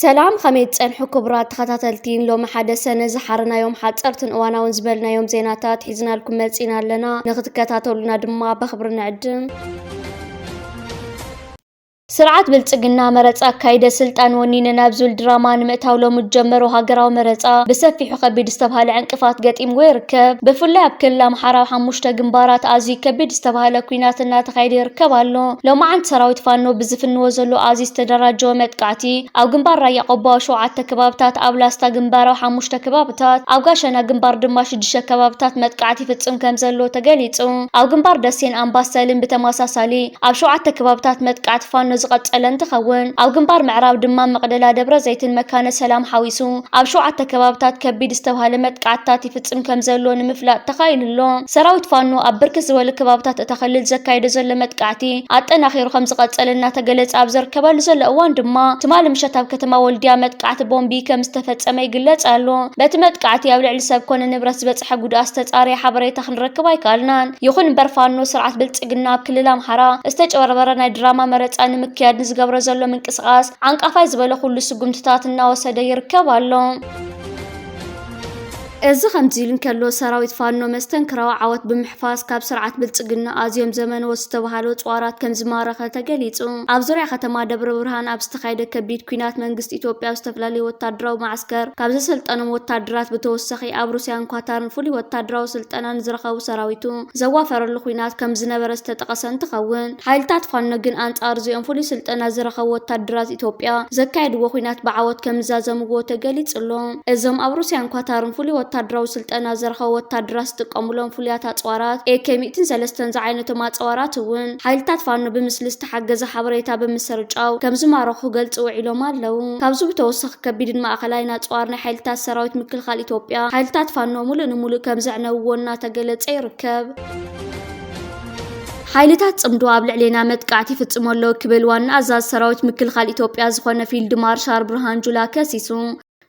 سلام خميت صنحو كبرات تخاتلتين لو محدا سنة زحرنا يوم حاصرتن اوانا ونزبلنا يوم زيناتات حيزنا لكم ملصينا لنا نختكاتاتولنا دما بخبرنا عدم سرعت بالصقنا مرصا كايده سلطان ونينا نابزول دراما نمتاو لو مجمرو هاغراو مرصا بسفيحو خبيد استبهال عنقفات قطيم ويركب بفلا بكل محراو حموشتا جنبارات ازي كبيد استبهال كويناتنا تخايد يركبالو لو ما عند سراويت فانو بزفن وزلو ازي استدراجو متقعتي او جنبار رايا قبا شوعات كبابتات ابلاستا جنبارو حموشتا كبابتات او غاشنا جنبار دما شدشه كبابتات متقعتي فصم كمزلو تغليصو او جنبار دسين امباسالين بتماساسالي اب شوعات كبابتات متقعت فانو زقصلن تخون او جنبار معراب دما مقدلا دبره زيتن مكانه سلام حويسو اب شوعته كبابتات كبيد استبهاله متقعتات يفصم كمزلو نمفلاط تخايللو سراويت فانو اب بركس زول كبابتات تخلل زكايده زل متقعتي اطناخيرو خم زقصلنا تغلص اب زركبال زل اوان دما تمال مشتاب كتما ولديا متقعت بومبي كمستفصم يغلصالو بتمتقعتي ابلع لسب كون نبرس بصح غود استصاري حبريتا خنركب ايكالنان يخون برفانو سرعت بلصقنا بكللا محرا استچوربرنا دراما مرصان كياد نزغبر زلو منقسقاس عنقفاي زبل كل سغمتتاتنا وسد يركبالو እዚ خمزيلن كلو سراويت فانو مستنكراو عوت بمحفاز كاب سرعت بلصقنا ازيم زمن وستبهالو صوارات كم زمارخه تغليصو اب زريا ختما دبر برهان اب استخايده كبيد كوينات منግስት ኢትዮጵያ استفلالي ወታደራው ማዕስከር ካብ ዘሰልጠኑ ወታደራት በተወሰኺ ኣብ ሩሲያን ኳታርን ፍሊ ወታደራው ስልጠናን ዝረኸቡ ሰራዊቱ ዘዋፈረሉ ኩይናት ከም ዝነበረ ዝተጠቀሰን ትኸውን ሓይልታት ፋኖ ግን አንጻር ዚኦም ፍሊ ስልጠና ዝረኸቡ ወታደራት ኢትዮጵያ ዘካይድዎ ኩይናት በዓወት ከም ዝዛዘምዎ ተገሊጽሎ እዞም ኣብ ሩሲያን ኳታርን ፍሊ ወታደራው ስልጠና ዘረኸቡ ወታደራት ዝጥቀሙሎም ፍልያት አጽዋራት AK-103 ዝዓይነቶም አጽዋራት እውን ሓይልታት ፋኖ ብምስሊ ዝተሓገዘ ሓበሬታ ብምስርጫው ከም ዝማረኹ ገልጽ ውዒሎም ኣለው ካብዚ ብተወሳኺ ከቢድን ማእኸላይን አጽዋር ናይ ሓይልታት ሰራዊት ምክልኻል ኢትዮጵያ ሓይልታት ፋኖ ሙሉእ ንሙሉእ ከም ዘዕነውዎ እናተገለጸ ይርከብ ሓይልታት ጽምዶ ኣብ ልዕሌና መጥቃዕቲ ፍጽመሎ ክብል ዋና ኣዛዝ ሰራዊት ምክልኻል ኢትዮጵያ ዝኾነ ፊልድ ማርሻል ብርሃን ጁላ ከሲሱ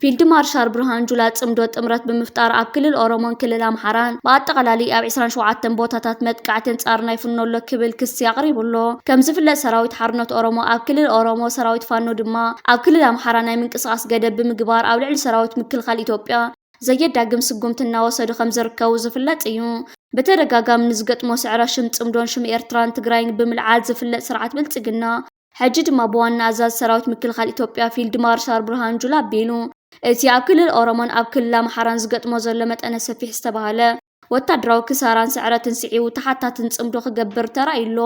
ፊልድ ማርሻል ብርሃን ጁላ ጽምዶ ጥምረት ብምፍጣር ኣብ ክልል ኦሮሞን ክልል ኣምሓራን በአጠቃላሊ ኣብ 27 ቦታታት መጥቃዕትን ጻርናይ ፍኖሎ ክብል ክስ ያቅሪብሎ ከም ዝፍለጥ ሰራዊት ሓርነት ኦሮሞ ኣብ ክልል ኦሮሞ ሰራዊት ፋኖ ድማ ኣብ ክልል ኣምሓራ ናይ ምንቅስቃስ ገደብ ብምግባር ኣብ ልዕሊ ሰራዊት ምክልኻል ኢትዮጵያ ዘየዳግም ስጉምትና ወሰዱ ከም ዝርከቡ ዝፍለጥ እዩ በተደጋጋሚ ንዝገጥሞ ስዕራ ሽም ጽምዶን ሽም ኤርትራን ትግራይን ብምልዓል ዝፍለጥ ስርዓት ብልጽግና ሕጂ ድማ በዋና ኣዛዝ ሰራዊት ምክልኻል ኢትዮጵያ ፊልድ ማርሻል ብርሃን ጁላ ኣቢሉ እቲ ኣብ ክልል ኦሮሞን ኣብ ክልል ኣምሓራን ዝገጥሞ ዘሎ መጠነ ሰፊሕ ዝተባሃለ ወታደራዊ ክሳራን ስዕረትን ስዒቡ ተሓታትን ጽምዶ ክገብር ተራኢሎ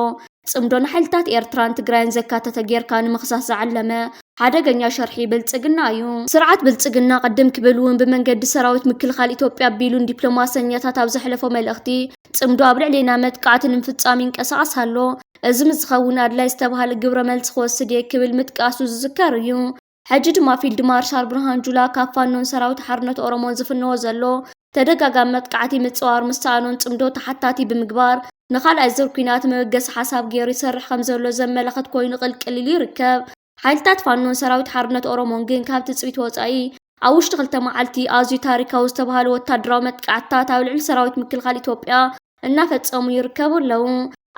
ጽምዶ ንሓይልታት ኤርትራን ትግራይን ዘካተተ ጌርካ ንምኽሳስ ዝዓለመ ሓደገኛ ሸርሒ ብልጽግና እዩ ስርዓት ብልጽግና ቀደም ክብል እውን ብመንገዲ ሰራዊት ምክልኻል ኢትዮጵያ ኣቢሉን ዲፕሎማስያኛታት ኣብ ዘሕለፎ መልእኽቲ ጽምዶ ኣብ ልዕሌና መጥቃዕትን ንምፍጻም ይንቀሳቐስ ኣሎ እዚ ምዝኸውን ኣድላይ ዝተባሃለ ግብረ መልሲ ክወስድ ክብል ምጥቃሱ ዝዝከር እዩ ሕጂ ድማ ፊልድ ማርሻል ብርሃን ጁላ ካብ ፋኖን ሰራዊት ሓርነት ኦሮሞን ዝፍነዎ ዘሎ ተደጋጋሚ መጥቃዕቲ ምጽዋር ምሳኖን ጽምዶ ተሓታቲ ብምግባር ንኻልኣይ ዙር ኩናት መበገሲ ሓሳብ ገይሩ ይሰርሕ ከም ዘሎ ዘመለኸት ኮይኑ ቅልቅል ይርከብ ሓይልታት ፋኖን ሰራዊት ሓርነት ኦሮሞን ግን ካብ ትጽቢት ወጻኢ ኣብ ውሽጢ ክልተ መዓልቲ ኣዝዩ ታሪካዊ ዝተባሃለ ወታደራዊ መጥቃዕትታት ኣብ ልዕሊ ሰራዊት ምክልኻል ኢትዮጵያ እናፈጸሙ ይርከቡ ኣለው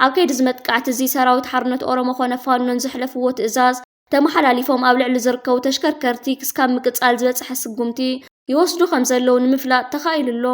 ኣብ ከይዲ መጥቃዕቲ እዚ ሰራዊት ሓርነት ኦሮሞ ኮነ ፋኖን ዝሕለፍዎ ትእዛዝ ተመሓላሊፎም ኣብ ልዕሊ ዝርከቡ ተሽከርከርቲ ክስካብ ምቅጻል ዝበጽሐ ስጉምቲ ይወስዱ ከም ዘለዉ ንምፍላጥ ተኻኢልሎ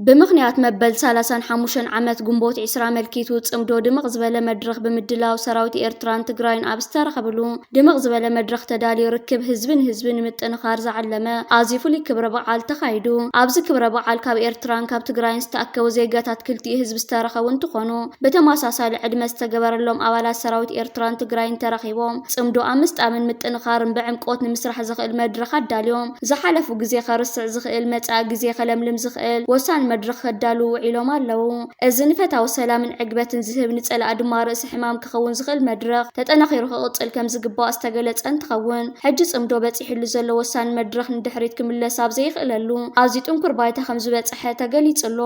بمخنيات مبل 35 عامات ግንቦት 20 መልኪቱ ጽምዶ ድምቕ ዝበለ መድረኽ ብምድላው ሰራዊት ኤርትራን ትግራይን ኣብ ዝተረኸብሉ ድምቕ ዝበለ መድረኽ ተዳልዩ ርክብ ህዝብን ምጥንኻር ዝዓለመ ኣዝዩ ፍሉይ ክብረ በዓል ተኻይዱ ኣብዚ ክብረ በዓል ካብ ኤርትራን ካብ ትግራይን ዝተኣከቡ ዜጋታት ክልቲኡ ህዝቢ ዝተረኸቡ እንትኾኑ በተመሳሳሊ ዕድመ ዝተገበረሎም ኣባላት ሰራዊት ኤርትራን ትግራይን ተረኺቦም ጽምዶ ኣምስት ኣመን ምጥንኻርን ብዕምቆት ንምስራሕ ዝኽእል መድረኽ ኣዳልዮም ዝሓለፉ ግዜ ከርስዕ ዝኽእል መጻእ ግዜ ከለምልም ዝኽእል ወሳን መድረኽ ከዳሉ ውዒሎም ኣለው እዚ ንፈታዊ ሰላምን ዕግበትን ዝህብ ንጸላእ ድማ ርእሲ ሕማም ክኸውን ዝኽእል መድረኽ ተጠናኺሩ ክቕጽል ከም ዝግባእ ዝተገለጸ እንትኸውን ሕጂ ጽምዶ በፂሕሉ ዘሎ ወሳኒ መድረኽ ንድሕሪት ክምለስ ኣብ ዘይኽእለሉ ኣዝዩ ጥንኩር ባይታ ከም ዝበጽሐ ተገሊጹሎ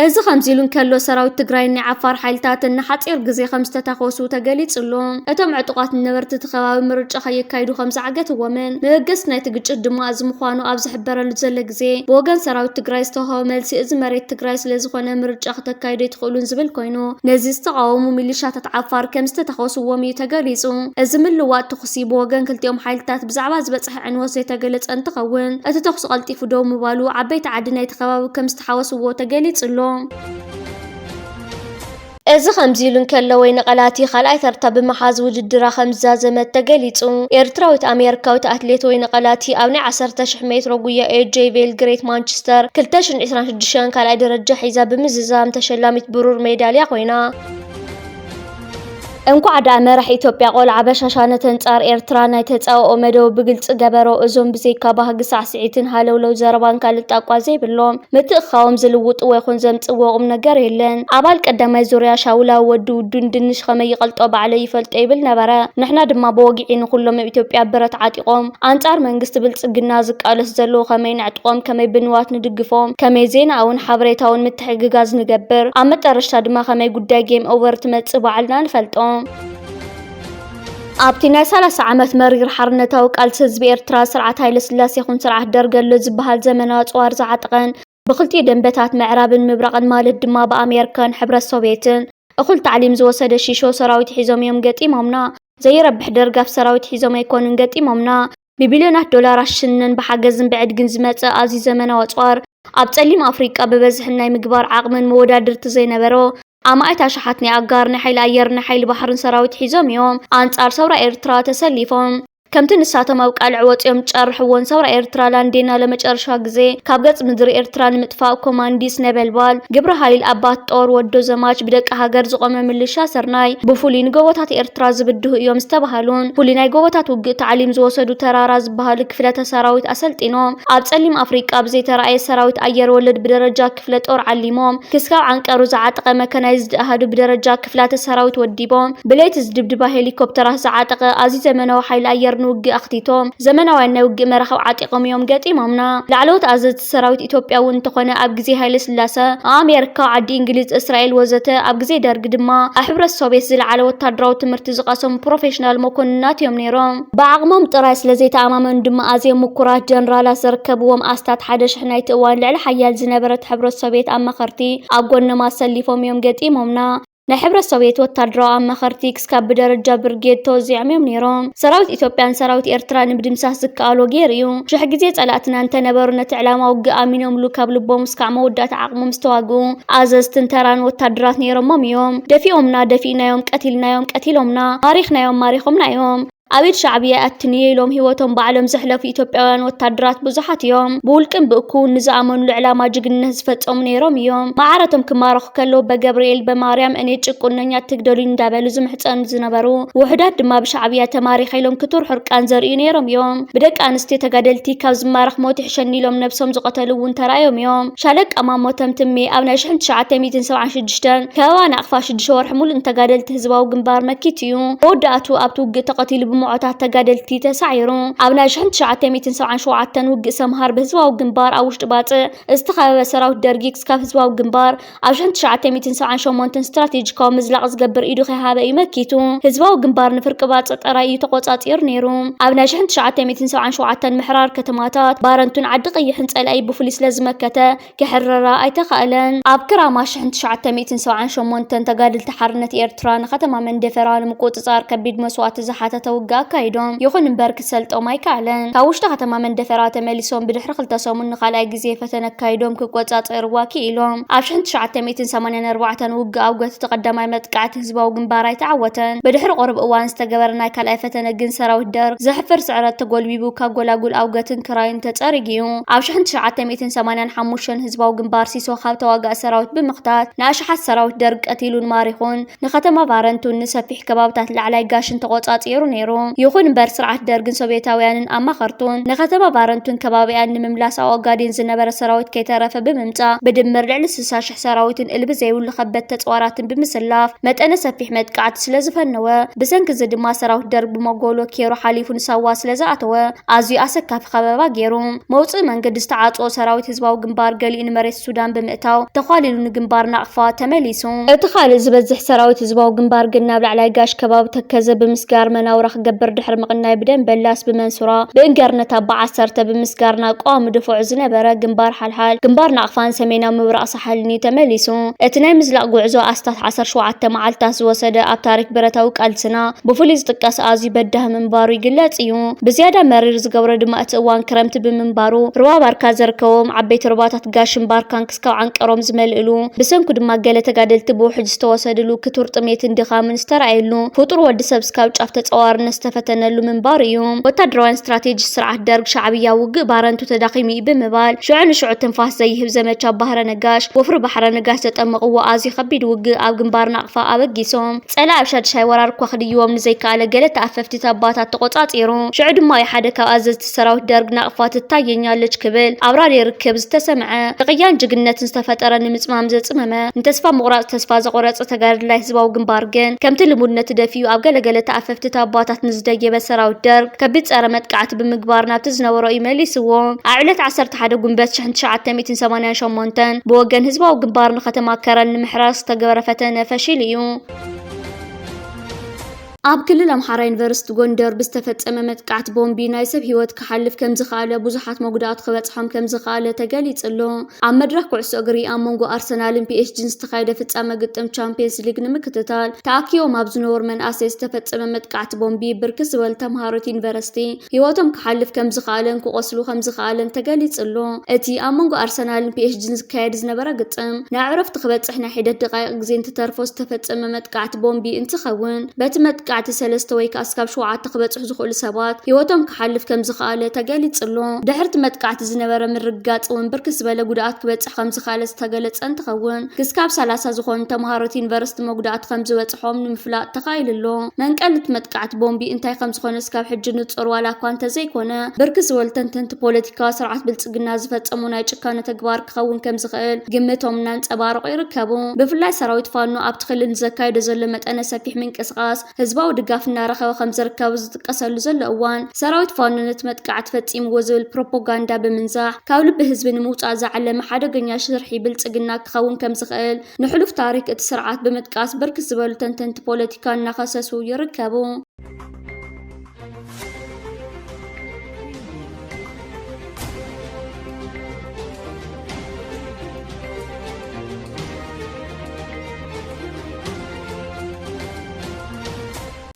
እዚ ከምዚሉን ከሎ ሰራዊት ትግራይን ዓፋር ሓይልታትን ሓፂር ግዜ ከም ዝተታኸሱ ተገሊጹሉ እቶም ዕጡቃት ነበርቲ ተኸባቢ ምርጫ ከየካይዱ ከም ዝዓገትዎምን ንገስ ናይቲ ግጭት ድማ እዚ ምዃኑ ኣብ ዝሕበረሉ ዘሎ ግዜ ብወገን ሰራዊት ትግራይ ዝተወሃበ መልሲ እዚ መሬት ትግራይ ስለ ዝኾነ ምርጫ ክትካይዱ ይትኽእሉን ዝብል ኮይኑ ነዚ ዝተቃወሙ ሚሊሻታት ዓፋር ከም ዝተታኸስዎም እዩ ተገሊጹ እዚ ምልዋጥ ትኹሲ ብወገን ክልቲኦም ሓይልታት ብዛዕባ ዝበፅሐ ዕንወት ዘይተገለጸ እንትኸውን እቲ ተኹሲ ቀልጢፉ ደው ምባሉ ዓበይቲ ዓዲ ናይቲ ከባቢ ከም ዝተሓወስዎ ተገሊጹሉ እዚ ከምዚሉን ከሎ ወይኒ ቀላቲ ካልኣይ ተርታ ብምሓዝ ውድድራ ከም ዝዛዘመት ተገሊጹ ኤርትራዊት ኣሜሪካዊት ኣትሌት ወይኒ ቀላቲ ኣብ ናይ 10,000 ሜትሮ ጉያ ኤጄ ቬልግሬት ማንቸስተር 2026 ካልኣይ ደረጃ ሒዛ ብምዝዛም ተሸላሚት ብሩር ሜዳልያ ኮይና እንኳዕ ዳ መራሒ ኢትዮጵያ ቆልዓ በሻሻነት አንጻር ኤርትራ ናይ ተጻውኦ መደው ብግልጽ ገበሮ እዞም ብዘይካ ባህጊ ሳዕስዒትን ሃለውለው ዘረባን ካልእ ጣቋ ዘይብሎም ምትእኻቦም ዝልውጡ ወይ ኹን ዘምጽዎ ቁም ነገር የለን ኣባል ቀዳማይ ዙርያ ሻውላ ወዲ ውዱን ድንሽ ከመይ ይቀልጦ ባዕለ ይፈልጦ ይብል ነበረ ንሕና ድማ በወጊዒ ንኹሎም ኢትዮጵያ ብረት ዓጢቆም አንጻር መንግስቲ ብልጽግና ዝቃለስ ዘሎ ከመይ ንዕጥቆም ከመይ ብንዋት ንድግፎም ከመይ ዜና እውን ሓበሬታውን ምትሕግጋዝ ንገብር ኣብ መጨረሻ ድማ ከመይ ጉዳይ ጌም ኦቨር ትመጽእ ባዕልና ንፈልጦም ኣብቲ ናይ 30 ዓመት መሪር ሓርነታዊ ቃልሲ ህዝቢ ኤርትራ ስርዓት ሃይለ ስላሴ ይኹን ስርዓት ደርገሎ ዝበሃል ዘመናዊ ጽዋር ዝዓጥቀን ብክልቲኡ ደንበታት ምዕራብን ምብራቅን ማለት ድማ በኣሜሪካን ሕብረት ሶቪየትን እኹል ታዕሊም ዝወሰደ ሺሾ ሰራዊት ሒዞም እዮም ገጢሞምና ዘይረብሕ ደርጋፍ ሰራዊት ሒዞም ኣይኮኑን ገጢሞምና ብቢልዮናት ዶላራት ሽነን ብሓገዝን ብዕድግን ዝመፀ ኣዝዩ ዘመናዊ ጽዋር ኣብ ጸሊም ኣፍሪቃ ብበዝሒ ናይ ምግባር ዓቕምን መወዳድርቲ ዘይነበሮ ኣማእታ ሸሓት ናይ ኣጋር ናይ ሓይሊ ኣየር ናይ ሓይሊ ባሕርን ሰራዊት ሒዞም እዮም ኣንጻር ሰውራ ኤርትራ ተሰሊፎም ከምቲ ንሳቶም ኣብ ቃልዕ ወፂኦም ጨርሕዎን ሰውራ ኤርትራ ላንዴና ለመጨረሻ ግዜ ካብ ገጽ ምድሪ ኤርትራ ንምጥፋእ ኮማንዲስ ነበልባል ግብረ ኃይል ኣባት ጦር ወዶ ዘማች ብደቂ ሃገር ዝቆመ ምልሻ ሰርናይ ብፍሉይ ንጎቦታት ኤርትራ ዝብድሁ እዮም ዝተባሃሉን ፍሉይ ናይ ጎቦታት ውግእ ታዕሊም ዝወሰዱ ተራራ ዝበሃሉ ክፍለተ ሰራዊት ኣሰልጢኖም ኣብ ጸሊም ኣፍሪቃ ብዘይተረኣየ ሰራዊት ኣየር ወለድ ብደረጃ ክፍለ ጦር ዓሊሞም ክስካብ ዓንቀሩ ዝዓጠቀ መከናይዝድ ኣሃዱ ብደረጃ ክፍላተ ሰራዊት ወዲቦም ብለይቲ ዝድብድባ ሄሊኮፕተራት ዝዓጠቀ ኣዝዩ ዘመናዊ ሓይሊ ኣየር ውግ ኣኽቲቶም ዘመናዊ ናይ ውግ መራኸብ ዓጢቆም እዮም ገጢሞምና ላዕለዎት ኣዘዝቲ ሰራዊት ኢትዮጵያ እውን እንተኾነ ኣብ ግዜ ሃይለ ስላሴ ኣሜሪካ ዓዲ እንግሊዝ እስራኤል ወዘተ ኣብ ግዜ ደርግ ድማ ኣብ ሕብረት ሶቪየት ዝለዓለ ወታደራዊ ትምህርቲ ዝቀሰሙ ፕሮፌሽናል መኮንናት እዮም ነይሮም ብዓቕሞም ጥራይ ስለዘይተኣማመኑ ድማ ኣዝዮም ምኩራት ጀነራላት ዝርከብዎም ኣስታት 1,000 ናይቲ እዋን ልዕሊ ሓያል ዝነበረት ሕብረት ሶቪየት ኣመኸርቲ ኣብ ጎኖም ኣሰሊፎም እዮም ገጢሞምና ናይ ሕብረት ሶቪየት ወታደራዊ ኣመኸርቲ ክስካብ ብደረጃ ብርጌድ ተወዚዖም እዮም ነይሮም ሰራዊት ኢትዮጵያን ሰራዊት ኤርትራን ብድምሳስ ዝከኣሎ ገይሩ እዩ ሽሕ ግዜ ጸላእትና እንተነበሩ ነቲ ዕላማ ውግእ ኣሚኖምሉ ካብ ልቦም እስካዕ መወዳእታ ዓቕሞም ዝተዋግኡ ኣዘዝትን ተራን ወታደራት ነይሮሞም እዮም ደፊኦምና ደፊእናዮም ቀቲልናዮም ቀቲሎምና ማሪኽናዮም ማሪኾምና እዮም ኣብድ ሻዕብያ ኣትንየ ኢሎም ህይወቶም ባዕሎም ዘሕለፉ ኢትዮጵያውያን ወታደራት ብዙሓት እዮም ብውልቅን ብእኩውን ንዝኣመኑሉ ዕላማ ጅግንነት ዝፈጸሙ ነይሮም እዮም ማዕረቶም ክማረኹ ከለዉ በገብርኤል በማርያም እኔ ጭቁነኛ ትግደሉኝ እንዳበሉ ዝምሕፀኑ ዝነበሩ ውሕዳት ድማ ብሻዕብያ ተማሪኸሎም ክትርሑ ርቃን ዘርእዩ ነይሮም እዮም ብደቂ ኣንስትዮ ተጋደልቲ ካብ ዝማረኽ ሞት ይሕሸኒ ኢሎም ነብሶም ዝቐተሉ እውን ተራእዮም እዮም ሻለቃ ማሞ ተምትሜ ኣብ ናይ 1976 ከበባ ናቕፋ 6 ወርሒ ሙሉእ ተጋደልቲ ህዝባዊ ግንባር መኪት እዩ መወዳእቱ ኣብቲ ውግእ ተቐቲሉ ብሞዓታት ተጋደልቲ ተሳዒሩ ኣብ ናይ 1977 ውግእ ሰምሃር በህዝባዊ ግንባር ኣብ ውሽጢ ባጽእ ዝተኸበበ ሰራዊት ደርጊ ክስካብ ህዝባዊ ግንባር ኣብ 1978 ስትራቴጂካዊ ምዝላቕ ዝገብር ኢዱ ከይሃበ እዩ መኪቱ ህዝባዊ ግንባር ንፍርቂ ባጽእ ጥራይ እዩ ተቆጻጺሩ ነይሩ ኣብ ናይ 1977 ምሕራር ከተማታት ባረንቱን ዓዲ ቀይሕን ጸላኢ ብፍሉይ ስለዝመከተ ክሕረራ ኣይተኸኣለን ኣብ ክራማ 1978 ተጋደልቲ ሓርነት ኤርትራ ንከተማ መንደፈራ ንምቁፅጻር ከቢድ መስዋዕቲ ዝሓተተ ውግእ ኣካይዶም ይኹን እምበር ክሰልጦም ኣይከኣለን ካብ ውሽጢ ከተማ መንደፈራ ተመሊሶም ብድሕሪ 2 ሰሙን ንኻልኣይ ግዜ ፈተነ ኣካይዶም ክቆጻጸርዋ ክኢሎም ኣብ 1984 ውግእ ኣውገት ተቐዳማይ መጥቃዕቲ ህዝባዊ ግንባር ኣይተዓወተን ብድሕሪ ቁርብ እዋን ዝተገበረ ናይ ካልኣይ ፈተነ ግን ሰራዊት ደርግ ዘሕፍር ስዕረት ተጎልቢቡ ካብ ጎላጉል ኣውገትን ክራይን ተጸሪግዩ ኣብ 1985 ህዝባዊ ግንባር ሲሶ ካብ ተዋጋእ ሰራዊት ብምኽታት ንኣሽሓት ሰራዊት ደርግ ቀቲሉን ማሪኹን ንከተማ ባረንቱን ንሰፊሕ ከባብታት ላዕላይ ጋሽን ተቆጻጺሩ ነይሩ ይኹን እምበር ስርዓት ደርግን ሶቪየታውያንን ኣማኸርቱን ንከተማ ባረንቱን ከባቢያን ንምምላስ ኣወጋዲን ዝነበረ ሰራዊት ከይተረፈ ብምምጻእ ብድምር ልዕሊ 60,000 ሰራዊትን እልቢ ዘይብሉ ከበድቲ ተጽዋራትን ብምስላፍ መጠነ ሰፊሕ መጥቃዕቲ ስለ ዝፈነወ ብሰንኪ እዚ ድማ ሰራዊት ደርግ ብመጎሎ ኬሮ ሓሊፉ ንሳዋ ስለ ዝኣተወ ኣዝዩ ኣሰካፊ ከበባ ገይሩ መውፅእ መንገዲ ዝተዓጽኦ ሰራዊት ህዝባዊ ግንባር ገሊኡ ንመሬት ሱዳን ብምእታው ተኻሊሉ ንግንባር ናቕፋ ተመሊሱ እቲ ካልእ ዝበዝሕ ሰራዊት ህዝባዊ ግንባር ግን ናብ ላዕላይ ጋሽ ከባቢ ተከዘ ብምስጋር መናውራ ክገብር ድሕሪ ምቕናይ ብደም በላስ ብመንሱራ ብእንገርነት ኣባ 10 ብምስጋርና ቋሚ ድፉዕ ዝነበረ ግንባር ሓልሓል ግንባር ናቕፋን ሰሜናዊ ምብራቕ ሳሓልኒ ተመሊሱ እቲ ናይ ምዝላቕ ጉዕዞ ኣስታት 17 መዓልታት ዝወሰደ ኣብ ታሪክ ብረታዊ ቃልስና ብፍሉይ ዝጥቀስ ኣዝዩ በዳህ ምንባሩ ይግለጽ እዩ ብዝያዳ መሪር ዝገብሮ ድማ እቲ እዋን ክረምቲ ብምንባሩ ሩባ ባርካ ዘርከቦም ዓበይቲ ሩባታት ጋሽን ባርካን ክስካብ ዓንቀሮም ዝመልእሉ ብሰንኩ ድማ ገለ ተጋደልቲ ብውሕጅ ዝተወሰድሉ ክቱር ጥሜትን ድኻምን ዝተረኣየሉ ፍጡር ወዲ ሰብ ስካብ ጫፍ ተጸዋርነት ዝተፈተነሉ ምንባር እዩ ወታደራዊ ስትራቴጂ ስርዓት ደርግ ሻዕብያ ውግእ ባረንቱ ተዳኺሙ ብምባል ሽዑ ንሽዑ ትንፋስ ዘይህብ ዘመቻ ባህረ ነጋሽ ወፍሪ ባሕረ ነጋሽ ዘጠመቕዎ ኣዝዩ ከቢድ ውግእ ኣብ ግንባር ናቕፋ ኣበጊሶም ጸላ ኣብ ሻድሻይ ወራር እኳ ክድይቦም ንዘይከኣለ ገለ ተኣፈፍቲ ኣባታት ተቆጻጺሩ ሽዑ ድማ ሓደ ካብ ኣዘዝቲ ሰራዊት ደርግ ናቕፋ ትታየኛለች ክብል ኣብ ራድዮ ርክብ ዝተሰምዐ ተቕያን ጅግነትን ዝተፈጠረ ንምጽማም ዘጽመመ ንተስፋ ምቑራጽ ተስፋ ዘቆረጸ ተጋድላይ ህዝባዊ ግንባር ግን ከምቲ ልሙድነት ደፊዩ ኣብ ገለገለ ተኣፈፍቲ ኣባታት ንዝደየበ ሰራዊት ደርግ ከቢድ ጸረ መጥቃዕቲ ብምግባር ናብቲ ዝነበሮ ይመሊስዎ ኣብ ዕለት 11 ጉንበት 1988 ብወገን ህዝባዊ ግንባር ንከተማ ከረን ንምሕራስ ዝተገበረ ፈተነ ፈሺል እዩ ኣብ ክልል ኣምሓራ ዩኒቨርሲቲ ጎንደር ብዝተፈጸመ መጥቃዕቲ ቦምቢ ናይ ሰብ ህይወት ክሓልፍ ከም ዝኽኣለ ብዙሓት መጉዳእቲ ክበጽሖም ከም ዝኽኣለ ተገሊጹሎ ኣብ መድረኽ ኩዕሶ እግሪ ኣብ መንጎ ኣርሰናልን ፒኤስጂን ዝተኻየደ ፍጻመ ግጥም ቻምፒየንስ ሊግ ንምክትታል ተኣኪቦም ኣብ ዝነበሩ መናእሰይ ዝተፈጸመ መጥቃዕቲ ቦምቢ ብርክት ዝበሉ ተምሃሮት ዩኒቨርሲቲ ህይወቶም ክሓልፍ ከም ዝኽኣለን ክቆስሉ ከም ዝኽኣለን ተገሊጹሎ እቲ ኣብ መንጎ ኣርሰናልን ፒኤስጂን ዝካየድ ዝነበረ ግጥም ናብ ዕረፍቲ ክበጽሕ ናይ ሒደት ደቓይቕ ግዜ እንተተርፎ ዝተፈጸመ መጥቃዕቲ ቦምቢ እንትኸውን በቲ መጥቃዕቲ ሰለስተ ወይ ካስካብ 7 ክበጽሑ ዝኽእሉ ሰባት ህይወቶም ክሓልፍ ከም ዝኽኣለ ተገሊጹሎ ድሕርቲ መጥቃዕቲ ዝነበረ ምርጋጽ እውን ብርክት ዝበለ ጉድኣት ክበጽሕ ከም ዝኽኣለ ዝተገለጸ እንትኸውን ክስካብ 30 ዝኾኑ ተምሃሮት ዩኒቨርሲቲ መጉዳእቲ ከም ዝበጽሖም ንምፍላጥ ተኻኢሉሎ መንቀልቲ መጥቃዕቲ ቦምቢ እንታይ ከም ዝኾነ እስካብ ሕጂ ንጹር ዋላ እኳ እንተዘይኮነ ብርክት ዝበሉ ተንተንቲ ፖለቲካዊ ስርዓት ብልጽግና ዝፈጸሙ ናይ ጭካነ ተግባር ክኸውን ከም ዝኽእል ግምቶም እናንጸባረቑ ይርከቡ ብፍላይ ሰራዊት ፋኖ ኣብቲ ክልል ዘካይዶ ዘሎ መጠነ ሰፊሕ ምንቅስቓስ ህዝባዊ ድጋፍ እናረኸበ ከም ዝርከብ ዝጥቀሰሉ ዘሎ እዋን ሰራዊት ፋኖ ነቲ መጥቃዕቲ ፈጺምዎ ዝብል ፕሮፓጋንዳ ብምንዛሕ ካብ ልቢ ህዝቢ ንምውፃእ ዝዓለመ ሓደገኛ ስርሒ ብልጽግና ክኸውን ከም ዝኽእል ንሕሉፍ ታሪክ እቲ ስርዓት ብምጥቃስ ብርክት ዝበሉ ተንተንቲ ፖለቲካ እናኸሰሱ ይርከቡ